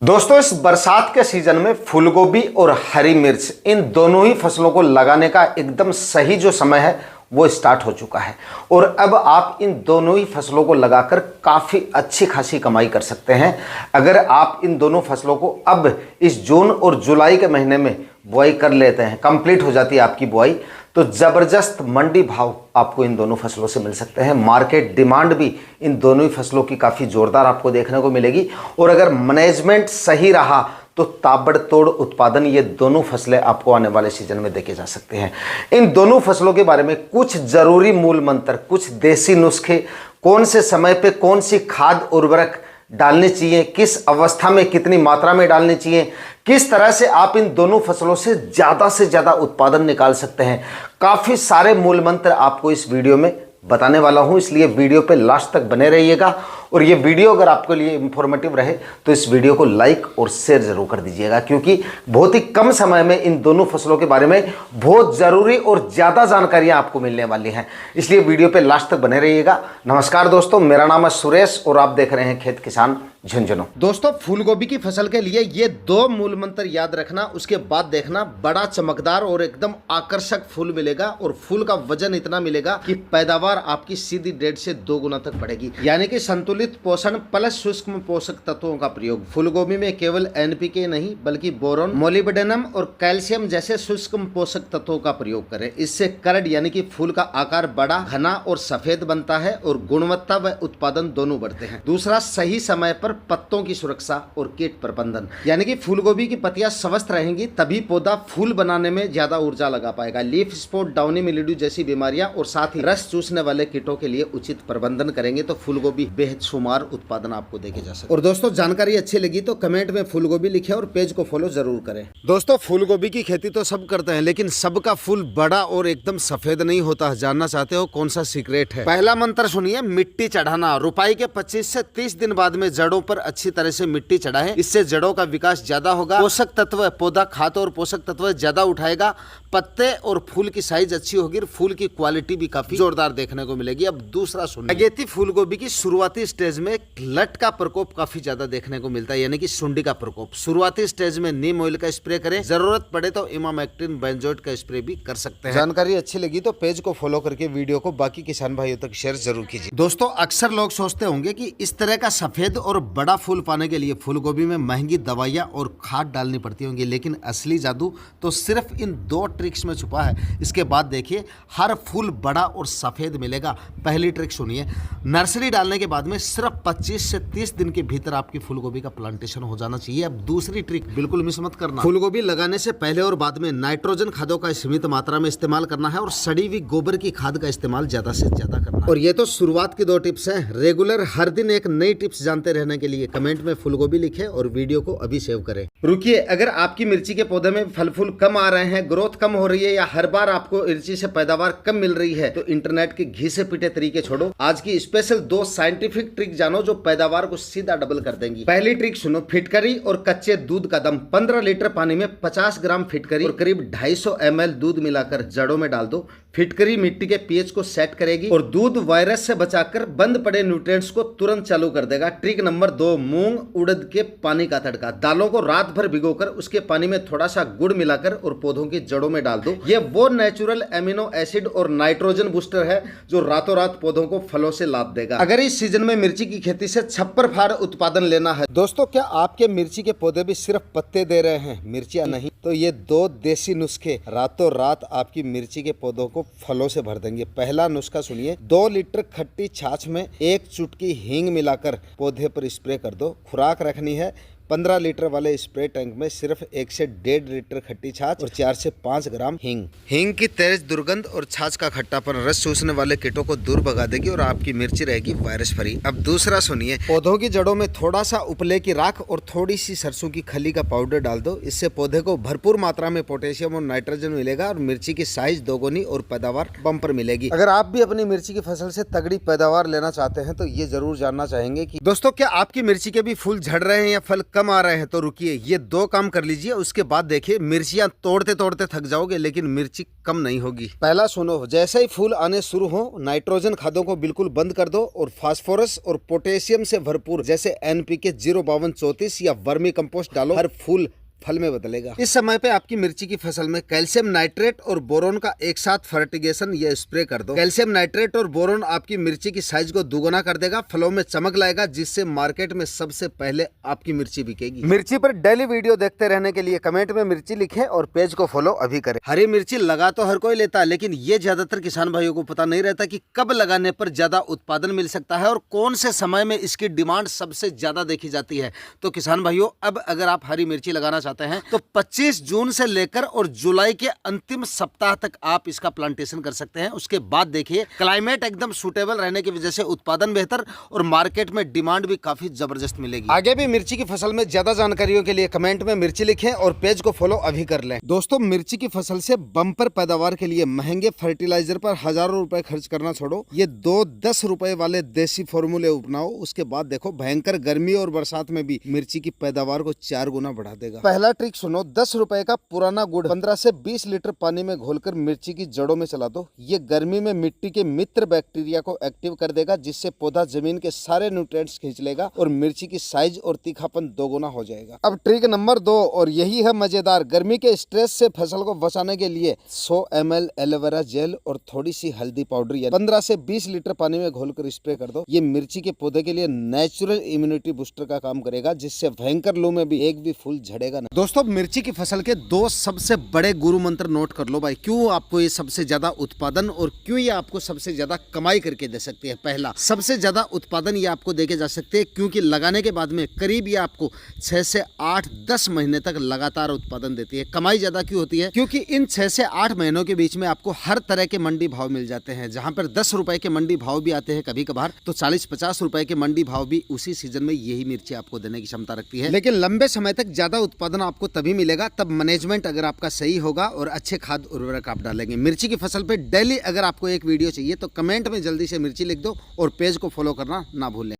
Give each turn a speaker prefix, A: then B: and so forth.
A: दोस्तों, इस बरसात के सीजन में फूलगोभी और हरी मिर्च इन दोनों ही फसलों को लगाने का एकदम सही जो समय है वो स्टार्ट हो चुका है। और अब आप इन दोनों ही फसलों को लगाकर काफ़ी अच्छी खासी कमाई कर सकते हैं। अगर आप इन दोनों फसलों को अब इस जून और जुलाई के महीने में बुआई कर लेते हैं, कंप्लीट हो जाती है आपकी बुआई, तो ज़बरदस्त मंडी भाव आपको इन दोनों फसलों से मिल सकते हैं। मार्केट डिमांड भी इन दोनों ही फसलों की काफ़ी ज़ोरदार आपको देखने को मिलेगी। और अगर मैनेजमेंट सही रहा तो ताबड़तोड़ उत्पादन ये दोनों फसलें आपको आने वाले सीजन में देखे जा सकते हैं। इन दोनों फसलों के बारे में कुछ ज़रूरी मूल मंत्र, कुछ देसी नुस्खे, कौन से समय पे कौन सी खाद उर्वरक डालनी चाहिए, किस अवस्था में कितनी मात्रा में डालनी चाहिए, किस तरह से आप इन दोनों फसलों से ज़्यादा उत्पादन निकाल सकते हैं, काफ़ी सारे मूल मंत्र आपको इस वीडियो में बताने वाला हूं। इसलिए वीडियो पे लास्ट तक बने रहिएगा। और ये वीडियो अगर आपके लिए इंफॉर्मेटिव रहे तो इस वीडियो को लाइक और शेयर जरूर कर दीजिएगा, क्योंकि बहुत ही कम समय में इन दोनों फसलों के बारे में बहुत ज़रूरी और ज़्यादा जानकारियां आपको मिलने वाली हैं। इसलिए वीडियो पे लास्ट तक बने रहिएगा। नमस्कार दोस्तों, मेरा नाम है सुरेश और आप देख रहे हैं खेत किसान झुंझुनू। दोस्तों, फूलगोभी की फसल के लिए ये दो मूल मंत्र याद रखना, उसके बाद देखना बड़ा चमकदार और एकदम आकर्षक फूल मिलेगा। और फूल का वजन इतना मिलेगा कि पैदावार आपकी सीधी 1.5 से 2 गुना तक बढ़ेगी। यानी कि संतुलित पोषण प्लस सूक्ष्म पोषक तत्वों का प्रयोग। फूलगोभी में केवल एनपीके नहीं बल्कि बोरोन, मोलिब्डेनम और कैल्शियम जैसे सूक्ष्म पोषक तत्वों का प्रयोग करें। इससे करड यानी कि फूल का आकार बड़ा, घना और सफेद बनता है और गुणवत्ता व उत्पादन दोनों बढ़ते हैं। दूसरा, सही समय पर पत्तों की सुरक्षा और कीट प्रबंधन, यानी कि फूलगोभी की पत्तियां स्वस्थ रहेंगी तभी पौधा फूल बनाने में ज्यादा ऊर्जा लगा पाएगा। लीफ स्पॉट, डाउनी मिल्ड्यू जैसी बीमारियां और साथ ही रस चूसने वाले कीटों के लिए उचित प्रबंधन करेंगे तो फूलगोभी बेहद शुमार उत्पादन आपको देखे जा सकते। और दोस्तों, जानकारी अच्छी लगी तो कमेंट में फूलगोभी लिखे और पेज को फॉलो जरूर करें। दोस्तों, फूलगोभी की खेती तो सब करते हैं, लेकिन सबका फूल बड़ा और एकदम सफेद नहीं होता। जानना चाहते हो कौन सा सीक्रेट है? पहला मंत्र सुनिए, मिट्टी चढ़ाना। रुपाई के 25 से 30 दिन बाद में जड़ों पर अच्छी तरह से मिट्टी चढ़ाएं। इससे जड़ों का विकास ज्यादा होगा। पोषक तत्व, पौधा खाद और पोषक तत्व ज्यादा उठाएगा। पत्ते और फूल की साइज अच्छी होगी। फूल की क्वालिटी भी काफी जोरदार देखने को मिलेगी। अब दूसरा सुनिए, अगेती फूलगोभी की शुरुआती स्टेज में लट का प्रकोप काफी ज्यादा देखने को मिलता है, यानी कि सुंडी का प्रकोप। शुरुआती स्टेज में नीम ऑयल का स्प्रे करें। जरूरत पड़े तो इमामेक्टिन बेंजोएट का स्प्रे भी कर सकते हैं। जानकारी अच्छी लगी तो पेज को फॉलो करके वीडियो को बाकी किसान भाइयों तक शेयर जरूर कीजिए। दोस्तों, अक्सर लोग सोचते होंगे कि इस तरह का सफेद और बड़ा फूल पाने के लिए फूलगोभी में महंगी दवाइयां और खाद डालनी पड़ती होंगी, लेकिन असली जादू तो सिर्फ इन 2 ट्रिक्स में छुपा है। इसके बाद देखिए, हर फूल बड़ा और सफेद मिलेगा। पहली ट्रिक सुनिए, नर्सरी डालने के बाद में सिर्फ 25 से 30 दिन के भीतर आपकी फूलगोभी का प्लांटेशन हो जाना चाहिए। अब दूसरी ट्रिक बिल्कुल मिस मत करना। फूलगोभी लगाने से पहले और बाद में नाइट्रोजन खादों का सीमित मात्रा में इस्तेमाल करना है और सड़ी हुई गोबर की खाद का इस्तेमाल ज्यादा से ज्यादा करना है। और ये तो शुरुआत की 2 टिप्स हैं। रेगुलर हर दिन एक नई टिप्स जानते रहने के लिए कमेंट में फूलगोभी लिखे और वीडियो को अभी सेव करें। रुकिए, अगर आपकी मिर्ची के पौधे में फल फूल कम आ रहे हैं, ग्रोथ कम हो रही है या हर बार आपको मिर्ची से पैदावार कम मिल रही है, तो इंटरनेट के घी से पिटे तरीके छोड़ो। आज की स्पेशल 2 साइंटिफिक ट्रिक जानो जो पैदावार को सीधा डबल कर देंगी। पहली ट्रिक सुनो, फिटकरी और कच्चे दूध का दम। 15 लीटर पानी में 50 ग्राम फिटकरी और करीब 250 ml दूध मिलाकर जड़ों में डाल दो। फिटकरी मिट्टी के पीएच को सेट करेगी और दूध वायरस से बचाकर बंद पड़े न्यूट्रिएंट्स को तुरंत चालू कर देगा। ट्रिक नंबर 2, मूंग उड़द के पानी का तड़का। दालों को रात भर भिगोकर उसके पानी में थोड़ा सा गुड़ मिलाकर और पौधों की जड़ों में डाल दो। ये वो नेचुरल एमिनो एसिड और नाइट्रोजन बूस्टर है जो रातों रात पौधों को फलों से लाद देगा। अगर इस सीजन में मिर्ची की खेती से छप्पर फाड़ उत्पादन लेना है दोस्तों, क्या आपके मिर्ची के पौधे भी सिर्फ पत्ते दे रहे हैं, मिर्चियां नहीं? तो ये 2 देसी नुस्खे रातों रात आपकी मिर्ची के पौधों को फलों से भर देंगे। पहला नुस्खा सुनिए, 2 लीटर खट्टी छाछ में 1 चुटकी हींग मिलाकर पौधे पर स्प्रे कर दो। खुराक रखनी है 15 लीटर वाले स्प्रे टैंक में सिर्फ 1 से 1.5 लीटर खट्टी छाछ और 4 से 5 ग्राम हींग। हींग की तेज दुर्गंध और छाछ का खट्टापन रस चूसने वाले कीटों को दूर भगा देगी और आपकी मिर्ची रहेगी वायरस फ्री। अब दूसरा सुनिए, पौधों की जड़ों में थोड़ा सा उपले की राख और थोड़ी सी सरसों की खली का पाउडर डाल दो। इससे पौधे को भरपूर मात्रा में पोटेशियम और नाइट्रोजन मिलेगा और मिर्ची की साइज 2 गुनी और पैदावार बम्पर मिलेगी। अगर आप भी अपनी मिर्ची की फसल से तगड़ी पैदावार लेना चाहते हैं तो ये जरूर जानना चाहेंगे कि दोस्तों, क्या आपकी मिर्ची के भी फूल झड़ रहे हैं या फल कम आ रहे हैं तो रुकिए, ये 2 काम कर लीजिए, उसके बाद देखिए मिर्चियां तोड़ते तोड़ते थक जाओगे लेकिन मिर्ची कम नहीं होगी। पहला सुनो, जैसे ही फूल आने शुरू हो नाइट्रोजन खादों को बिल्कुल बंद कर दो और फास्फोरस और पोटेशियम से भरपूर जैसे NPK 05234 या वर्मी कंपोस्ट डालो। हर फूल फल में बदलेगा। इस समय पे आपकी मिर्ची की फसल में कैल्शियम नाइट्रेट और बोरोन का एक साथ फर्टिगेशन या स्प्रे कर दो। कैल्शियम नाइट्रेट और बोरोन आपकी मिर्ची की साइज को दुगुना कर देगा, फलों में चमक लाएगा, जिससे मार्केट में सबसे पहले आपकी मिर्ची बिकेगी। मिर्ची पर डेली वीडियो देखते रहने के लिए कमेंट में मिर्ची लिखें और पेज को फॉलो अभी करें। हरी मिर्ची लगा तो हर कोई लेता है, लेकिन ये ज्यादातर किसान भाइयों को पता नहीं रहता कि कब लगाने पर ज्यादा उत्पादन मिल सकता है और कौन से समय में इसकी डिमांड सबसे ज्यादा देखी जाती है। तो किसान भाइयों, अब अगर आप हरी मिर्ची लगाना चाहते हैं तो 25 जून से लेकर और जुलाई के अंतिम सप्ताह तक आप इसका प्लांटेशन कर सकते हैं। उसके बाद देखिए क्लाइमेट एकदम सूटेबल रहने की वजह से उत्पादन बेहतर और मार्केट में डिमांड भी काफी जबरदस्त मिलेगी। आगे भी मिर्ची की फसल में ज्यादा जानकारियों के लिए कमेंट में मिर्ची लिखें और पेज को फॉलो अभी कर लें। दोस्तों, मिर्ची की फसल से बम्पर पैदावार के लिए महंगे फर्टिलाइजर पर हजारों रुपए खर्च करना छोड़ो, ये 2-10 रुपए वाले देसी फॉर्मूले अपनाओ। उसके बाद देखो भयंकर गर्मी और बरसात में भी मिर्ची की पैदावार को 4 गुना बढ़ा देगा। पहला ट्रिक सुनो, 10 रुपए का पुराना गुड़ 15 से 20 लीटर पानी में घोलकर मिर्ची की जड़ों में चला दो। ये गर्मी में मिट्टी के मित्र बैक्टीरिया को एक्टिव कर देगा, जिससे पौधा जमीन के सारे न्यूट्रिएंट्स खींच लेगा और मिर्ची की साइज और तीखापन 2 गुना हो जाएगा। अब ट्रिक नंबर 2, और यही है मजेदार। गर्मी के स्ट्रेस से फसल को बचाने के लिए 100 ml एलोवेरा जेल और थोड़ी सी हल्दी पाउडर या 15 से 20 लीटर पानी में घोलकर स्प्रे कर दो। ये मिर्ची के पौधे के लिए नेचुरल इम्यूनिटी बूस्टर का काम करेगा, जिससे भयंकर लू में भी एक भी फूल झड़ेगा नहीं। दोस्तों, मिर्ची की फसल के 2 सबसे बड़े गुरु मंत्र नोट कर लो भाई, क्यों आपको ये सबसे ज्यादा उत्पादन और क्यों ये आपको सबसे ज्यादा कमाई करके दे सकती है। पहला, सबसे ज्यादा उत्पादन ये आपको देके जा सकते हैं क्योंकि लगाने के बाद में करीब ये आपको 6 से 8-10 महीने तक लगातार उत्पादन देती है। कमाई ज्यादा क्यों होती है? क्योंकि इन 6 से 8 महीनों के बीच में आपको हर तरह के मंडी भाव मिल जाते हैं। जहां पर 10 रुपए के मंडी भाव भी आते हैं कभी कभार, तो 40-50 रुपए के मंडी भाव भी उसी सीजन में यही मिर्ची आपको देने की क्षमता रखती है। लेकिन लंबे समय तक ज्यादा उत्पादन आपको तभी मिलेगा तब मैनेजमेंट अगर आपका सही होगा और अच्छे खाद उर्वरक आप डालेंगे। मिर्ची की फसल पे डेली अगर आपको एक वीडियो चाहिए तो कमेंट में जल्दी से मिर्ची लिख दो और पेज को फॉलो करना ना भूलें।